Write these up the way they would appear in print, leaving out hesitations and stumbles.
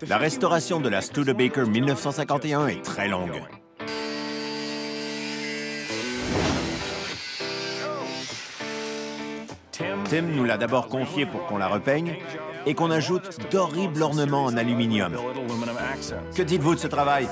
La restauration de la Studebaker 1951 est très longue. Tim nous l'a d'abord confiée pour qu'on la repeigne et qu'on ajoute d'horribles ornements en aluminium. Que dites-vous de ce travail?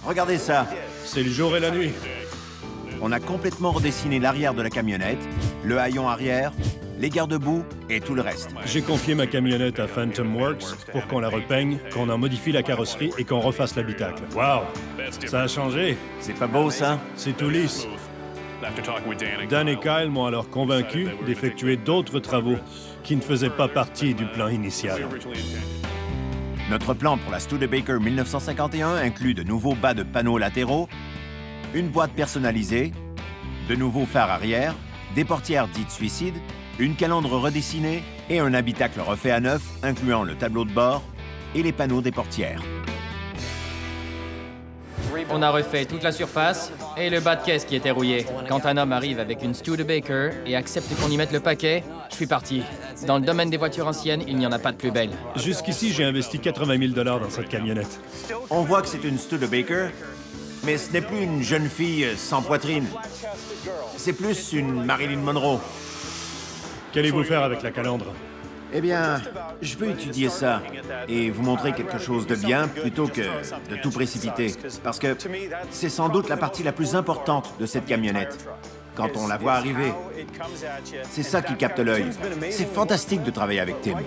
Regardez ça. C'est le jour et la nuit. On a complètement redessiné l'arrière de la camionnette, le haillon arrière, les garde-boue et tout le reste. J'ai confié ma camionnette à Phantom Works pour qu'on la repeigne, qu'on en modifie la carrosserie et qu'on refasse l'habitacle. Waouh! Ça a changé. C'est pas beau, ça? C'est tout lisse. Dan et Kyle m'ont alors convaincu d'effectuer d'autres travaux qui ne faisaient pas partie du plan initial. Notre plan pour la Studebaker 1951 inclut de nouveaux bas de panneaux latéraux, une boîte personnalisée, de nouveaux phares arrière, des portières dites suicides, une calandre redessinée et un habitacle refait à neuf, incluant le tableau de bord et les panneaux des portières. On a refait toute la surface et le bas de caisse qui était rouillé. Quand un homme arrive avec une Studebaker et accepte qu'on y mette le paquet, je suis parti. Dans le domaine des voitures anciennes, il n'y en a pas de plus belle. Jusqu'ici, j'ai investi 80 000 $ dans cette camionnette. On voit que c'est une Studebaker, mais ce n'est plus une jeune fille sans poitrine. C'est plus une Marilyn Monroe. Qu'allez-vous faire avec la calandre? Eh bien, je veux étudier ça et vous montrer quelque chose de bien plutôt que de tout précipiter. Parce que c'est sans doute la partie la plus importante de cette camionnette. Quand on la voit arriver, c'est ça qui capte l'œil. C'est fantastique de travailler avec Tim.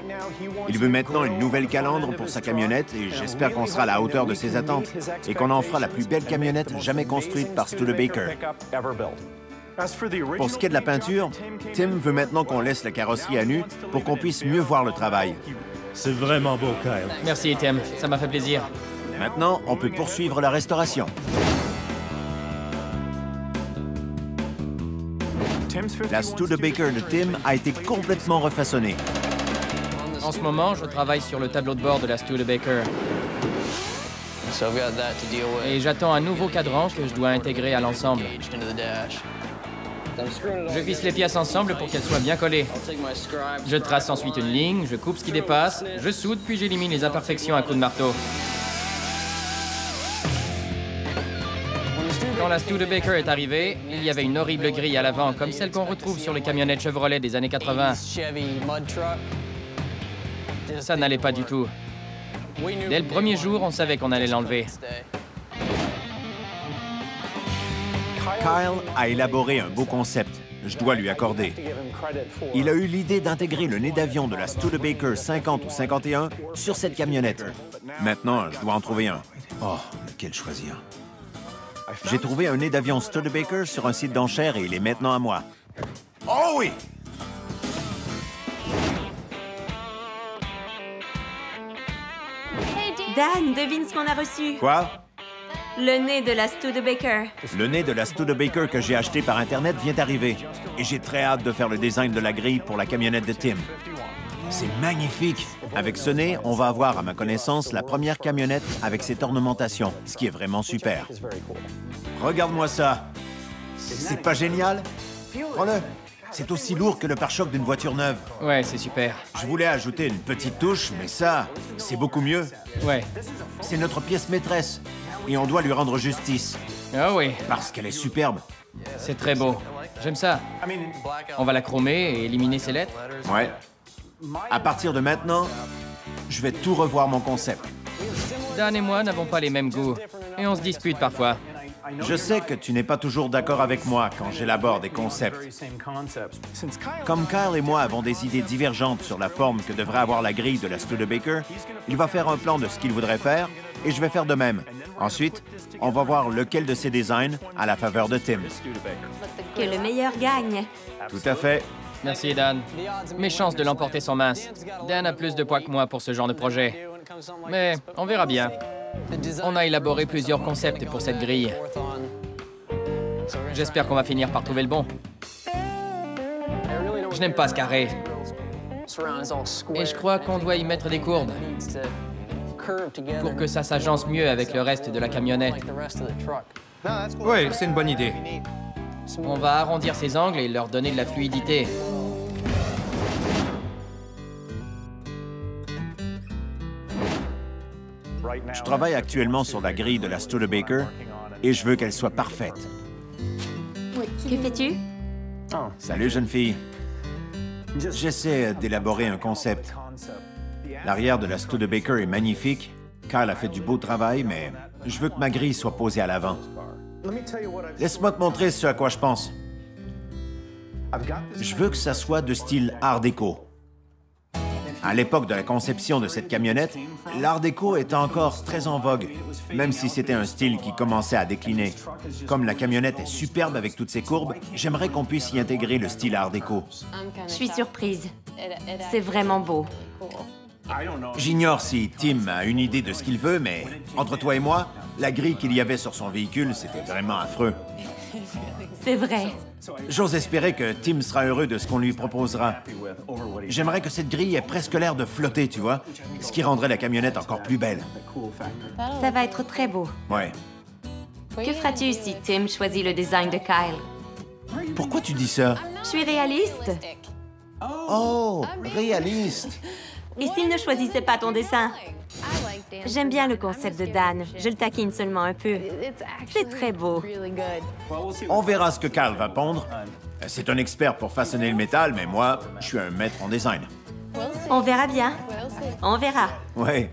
Il veut maintenant une nouvelle calandre pour sa camionnette et j'espère qu'on sera à la hauteur de ses attentes et qu'on en fera la plus belle camionnette jamais construite par Studebaker. Pour ce qui est de la peinture, Tim veut maintenant qu'on laisse la carrosserie à nu pour qu'on puisse mieux voir le travail. C'est vraiment beau, Kyle. Merci, Tim. Ça m'a fait plaisir. Maintenant, on peut poursuivre la restauration. La Studebaker de Tim a été complètement refaçonnée. En ce moment, je travaille sur le tableau de bord de la Studebaker. Et j'attends un nouveau cadran que je dois intégrer à l'ensemble. Je visse les pièces ensemble pour qu'elles soient bien collées. Je trace ensuite une ligne, je coupe ce qui dépasse, je soude, puis j'élimine les imperfections à coups de marteau. Quand la Studebaker est arrivée, il y avait une horrible grille à l'avant, comme celle qu'on retrouve sur les camionnettes Chevrolet des années 80. Ça n'allait pas du tout. Dès le premier jour, on savait qu'on allait l'enlever. Kyle a élaboré un beau concept, je dois lui accorder. Il a eu l'idée d'intégrer le nez d'avion de la Studebaker 50 ou 51 sur cette camionnette. Maintenant, je dois en trouver un. Oh, lequel choisir? J'ai trouvé un nez d'avion Studebaker sur un site d'enchères et il est maintenant à moi. Oh oui! Dan, devine ce qu'on a reçu. Quoi? Le nez de la Studebaker. Le nez de la Studebaker que j'ai acheté par Internet vient d'arriver. Et j'ai très hâte de faire le design de la grille pour la camionnette de Tim. C'est magnifique! Avec ce nez, on va avoir, à ma connaissance, la première camionnette avec cette ornementation, ce qui est vraiment super. Regarde-moi ça! C'est pas génial? Prends-le! C'est aussi lourd que le pare-choc d'une voiture neuve. Ouais, c'est super. Je voulais ajouter une petite touche, mais ça, c'est beaucoup mieux. Ouais. C'est notre pièce maîtresse. Et on doit lui rendre justice. Ah oui, Parce qu'elle est superbe. c'est très beau. J'aime ça. On va la chromer et éliminer ses lettres. Ouais. À partir de maintenant, je vais tout revoir mon concept. Dan et moi n'avons pas les mêmes goûts. Et on se dispute parfois. Je sais que tu n'es pas toujours d'accord avec moi quand j'élabore des concepts. Comme Kyle et moi avons des idées divergentes sur la forme que devrait avoir la grille de la Studebaker, il va faire un plan de ce qu'il voudrait faire et je vais faire de même. Ensuite, on va voir lequel de ces designs a la faveur de Tim. Que le meilleur gagne. Tout à fait. Merci, Dan. Mes chances de l'emporter sont minces. Dan a plus de poids que moi pour ce genre de projet. Mais on verra bien. On a élaboré plusieurs concepts pour cette grille. J'espère qu'on va finir par trouver le bon. Je n'aime pas ce carré. Et je crois qu'on doit y mettre des courbes pour que ça s'agence mieux avec le reste de la camionnette. Oui, c'est une bonne idée. On va arrondir ces angles et leur donner de la fluidité. Je travaille actuellement sur la grille de la Studebaker et je veux qu'elle soit parfaite. Que fais-tu? Salut, jeune fille. J'essaie d'élaborer un concept. L'arrière de la Studebaker est magnifique. Kyle a fait du beau travail, mais je veux que ma grille soit posée à l'avant. Laisse-moi te montrer ce à quoi je pense. Je veux que ça soit de style Art déco. À l'époque de la conception de cette camionnette, l'Art déco était encore très en vogue, même si c'était un style qui commençait à décliner. Comme la camionnette est superbe avec toutes ses courbes, j'aimerais qu'on puisse y intégrer le style Art déco. Je suis surprise. C'est vraiment beau. J'ignore si Tim a une idée de ce qu'il veut, mais entre toi et moi, la grille qu'il y avait sur son véhicule, c'était vraiment affreux. C'est vrai. J'ose espérer que Tim sera heureux de ce qu'on lui proposera. J'aimerais que cette grille ait presque l'air de flotter, tu vois, ce qui rendrait la camionnette encore plus belle. Ça va être très beau. Ouais. Que feras-tu si Tim choisit le design de Kyle? Pourquoi tu dis ça? Je suis réaliste. Oh, réaliste. Et s'il ne choisissait pas ton dessin? J'aime bien le concept de Dan. Je le taquine seulement un peu. C'est très beau. On verra ce que Kyle va pondre. C'est un expert pour façonner le métal, mais moi, je suis un maître en design. On verra bien. On verra. Ouais.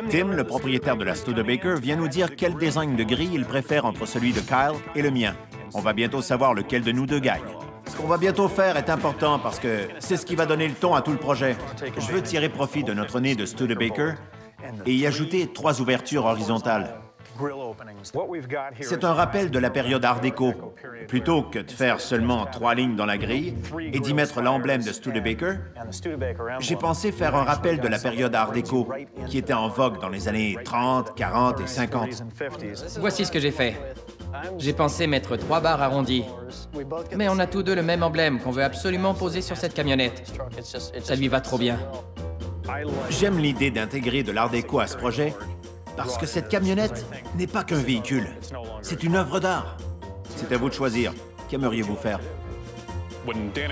Tim, le propriétaire de la Studebaker, vient nous dire quel design de grille il préfère entre celui de Kyle et le mien. On va bientôt savoir lequel de nous deux gagne. Ce qu'on va bientôt faire est important parce que c'est ce qui va donner le ton à tout le projet. Je veux tirer profit de notre nez de Studebaker et y ajouter 3 ouvertures horizontales. C'est un rappel de la période Art déco. Plutôt que de faire seulement 3 lignes dans la grille et d'y mettre l'emblème de Studebaker, j'ai pensé faire un rappel de la période Art déco qui était en vogue dans les années 30, 40 et 50. Voici ce que j'ai fait. J'ai pensé mettre 3 barres arrondies. Mais on a tous deux le même emblème qu'on veut absolument poser sur cette camionnette. Ça lui va trop bien. J'aime l'idée d'intégrer de l'Art déco à ce projet parce que cette camionnette n'est pas qu'un véhicule. C'est une œuvre d'art. C'est à vous de choisir. Qu'aimeriez-vous faire?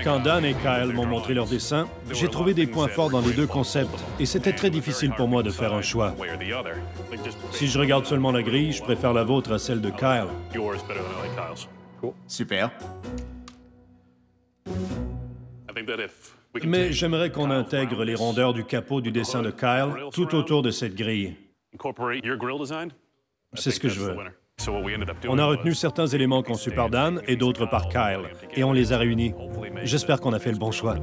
Quand Dan et Kyle m'ont montré leur dessin, j'ai trouvé des points forts dans les deux concepts et c'était très difficile pour moi de faire un choix. Si je regarde seulement la grille, je préfère la vôtre à celle de Kyle. Super. Mais j'aimerais qu'on intègre les rondeurs du capot du dessin de Kyle tout autour de cette grille. C'est ce que je veux. On a retenu certains éléments conçus par Dan et d'autres par Kyle, et on les a réunis. J'espère qu'on a fait le bon choix.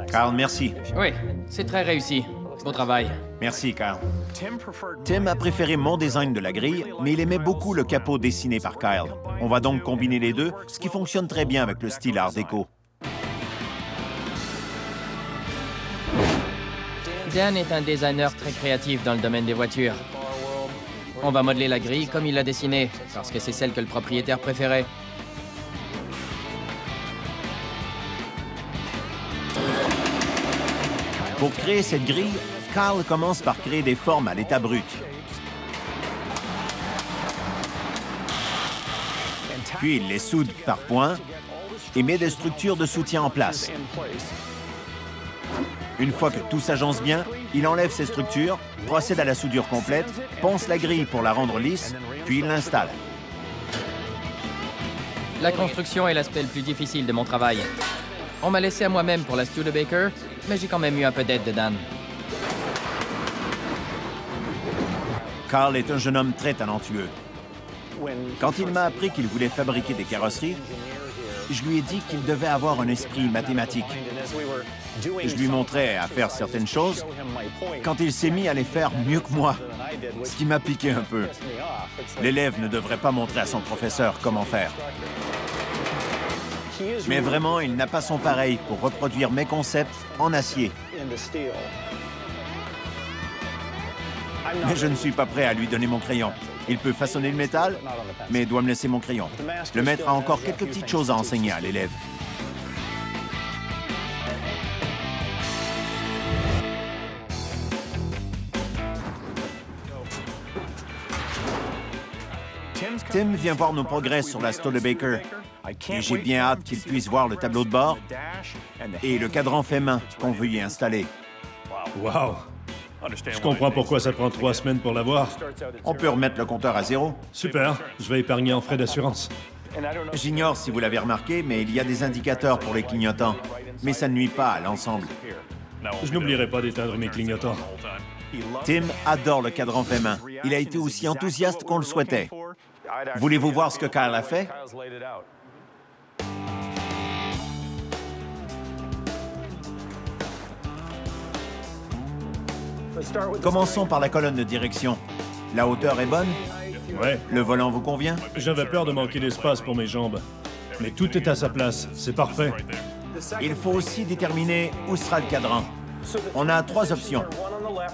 Kyle, merci. Oui, c'est très réussi. Beau travail. Merci, Kyle. Tim a préféré mon design de la grille, mais il aimait beaucoup le capot dessiné par Kyle. On va donc combiner les deux, ce qui fonctionne très bien avec le style Art déco. Dan est un designer très créatif dans le domaine des voitures. On va modeler la grille comme il l'a dessinée, parce que c'est celle que le propriétaire préférait. Pour créer cette grille, Kyle commence par créer des formes à l'état brut. Puis il les soude par points et met des structures de soutien en place. Une fois que tout s'agence bien, il enlève ces structures, procède à la soudure complète, ponce la grille pour la rendre lisse, puis il l'installe. La construction est l'aspect le plus difficile de mon travail. On m'a laissé à moi-même pour la Studebaker, mais j'ai quand même eu un peu d'aide de Dan. Carl est un jeune homme très talentueux. Quand il m'a appris qu'il voulait fabriquer des carrosseries, je lui ai dit qu'il devait avoir un esprit mathématique. Je lui montrais à faire certaines choses quand il s'est mis à les faire mieux que moi, ce qui m'a piqué un peu. L'élève ne devrait pas montrer à son professeur comment faire. Mais vraiment, il n'a pas son pareil pour reproduire mes concepts en acier. Mais je ne suis pas prêt à lui donner mon crayon. Il peut façonner le métal, mais doit me laisser mon crayon. Le maître a encore quelques petites choses à enseigner à l'élève. Tim vient voir nos progrès sur la Studebaker. Et j'ai bien hâte qu'il puisse voir le tableau de bord et le cadran fait main qu'on veut y installer. Wow! Je comprends pourquoi ça prend 3 semaines pour l'avoir. On peut remettre le compteur à 0. Super, je vais épargner en frais d'assurance. J'ignore si vous l'avez remarqué, mais il y a des indicateurs pour les clignotants. Mais ça ne nuit pas à l'ensemble. Je n'oublierai pas d'éteindre mes clignotants. Tim adore le cadran fait main. Il a été aussi enthousiaste qu'on le souhaitait. Voulez-vous voir ce que Kyle a fait? Commençons par la colonne de direction. La hauteur est bonne? Ouais. Le volant vous convient? J'avais peur de manquer d'espace pour mes jambes. Mais tout est à sa place, c'est parfait. Il faut aussi déterminer où sera le cadran. On a 3 options.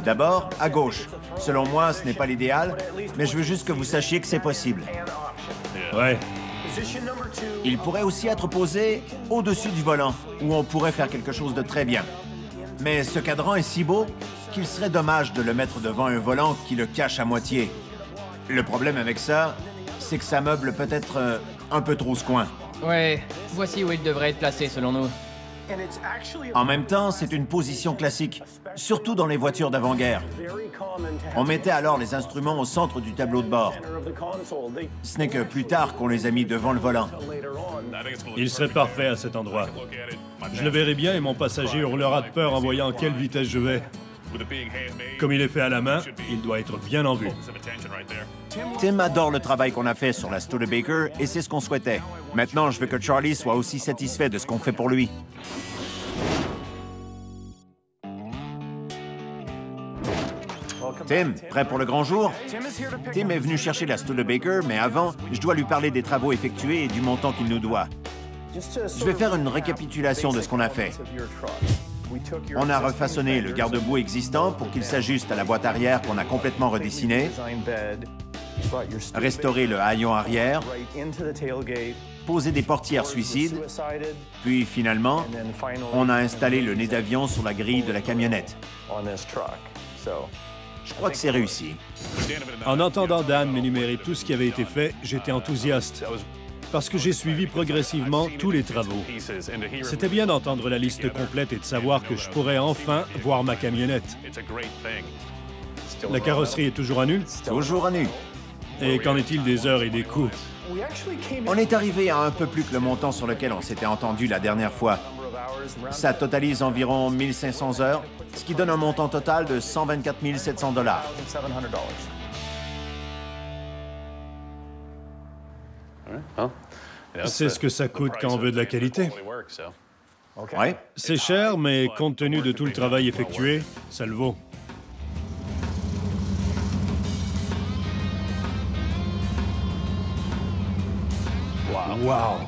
D'abord, à gauche. Selon moi, ce n'est pas l'idéal, mais je veux juste que vous sachiez que c'est possible. Ouais. Il pourrait aussi être posé au-dessus du volant, où on pourrait faire quelque chose de très bien. Mais ce cadran est si beau qu'il serait dommage de le mettre devant un volant qui le cache à moitié. Le problème avec ça, c'est que ça meuble peut-être un peu trop ce coin. Ouais, voici où il devrait être placé selon nous. En même temps, c'est une position classique, surtout dans les voitures d'avant-guerre. On mettait alors les instruments au centre du tableau de bord. Ce n'est que plus tard qu'on les a mis devant le volant. Il serait parfait à cet endroit. Je le verrai bien et mon passager hurlera de peur en voyant à quelle vitesse je vais. Comme il est fait à la main, il doit être bien en vue. Tim adore le travail qu'on a fait sur la Studebaker et c'est ce qu'on souhaitait. Maintenant, je veux que Charlie soit aussi satisfait de ce qu'on fait pour lui. Tim, prêt pour le grand jour? Tim est venu chercher la Studebaker, mais avant, je dois lui parler des travaux effectués et du montant qu'il nous doit. Je vais faire une récapitulation de ce qu'on a fait. On a refaçonné le garde-boue existant pour qu'il s'ajuste à la boîte arrière qu'on a complètement redessinée, restauré le haillon arrière, posé des portières suicides, puis finalement, on a installé le nez d'avion sur la grille de la camionnette. Je crois que c'est réussi. En entendant Dan m'énumérer tout ce qui avait été fait, j'étais enthousiaste. Parce que j'ai suivi progressivement tous les travaux. C'était bien d'entendre la liste complète et de savoir que je pourrais enfin voir ma camionnette. La carrosserie est toujours à nu? Toujours à nu. Et qu'en est-il des heures et des coûts? On est arrivé à un peu plus que le montant sur lequel on s'était entendu la dernière fois. Ça totalise environ 1500 heures, ce qui donne un montant total de 124 700 $. C'est ce que ça coûte quand on veut de la qualité. Ouais. C'est cher, mais compte tenu de tout le travail effectué, ça le vaut. Wow!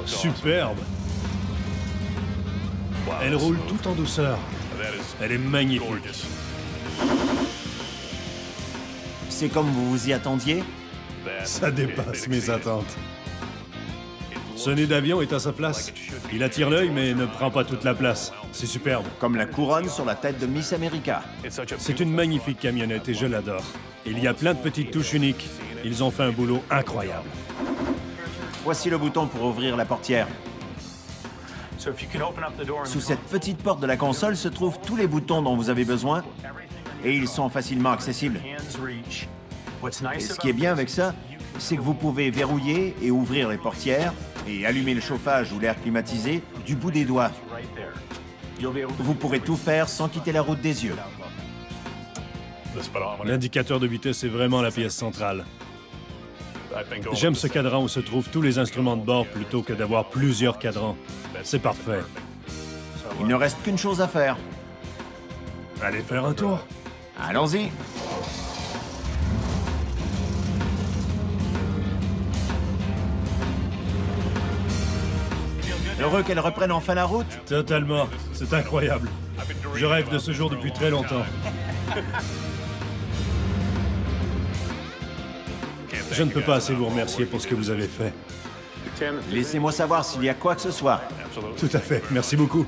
Superbe! Elle roule tout en douceur. Elle est magnifique. C'est comme vous vous y attendiez? Ça dépasse mes attentes. Ce nez d'avion est à sa place. Il attire l'œil, mais ne prend pas toute la place. C'est superbe. Comme la couronne sur la tête de Miss America. C'est une magnifique camionnette et je l'adore. Il y a plein de petites touches uniques. Ils ont fait un boulot incroyable. Voici le bouton pour ouvrir la portière. Sous cette petite porte de la console se trouvent tous les boutons dont vous avez besoin et ils sont facilement accessibles. Et ce qui est bien avec ça, c'est que vous pouvez verrouiller et ouvrir les portières et allumer le chauffage ou l'air climatisé du bout des doigts. Vous pourrez tout faire sans quitter la route des yeux. L'indicateur de vitesse est vraiment la pièce centrale. J'aime ce cadran où se trouvent tous les instruments de bord plutôt que d'avoir plusieurs cadrans. C'est parfait. Il ne reste qu'une chose à faire. Allez faire un tour. Allons-y. Heureux qu'elle reprenne enfin la route. Totalement. C'est incroyable. Je rêve de ce jour depuis très longtemps. Je ne peux pas assez vous remercier pour ce que vous avez fait. Laissez-moi savoir s'il y a quoi que ce soit. Tout à fait. Merci beaucoup.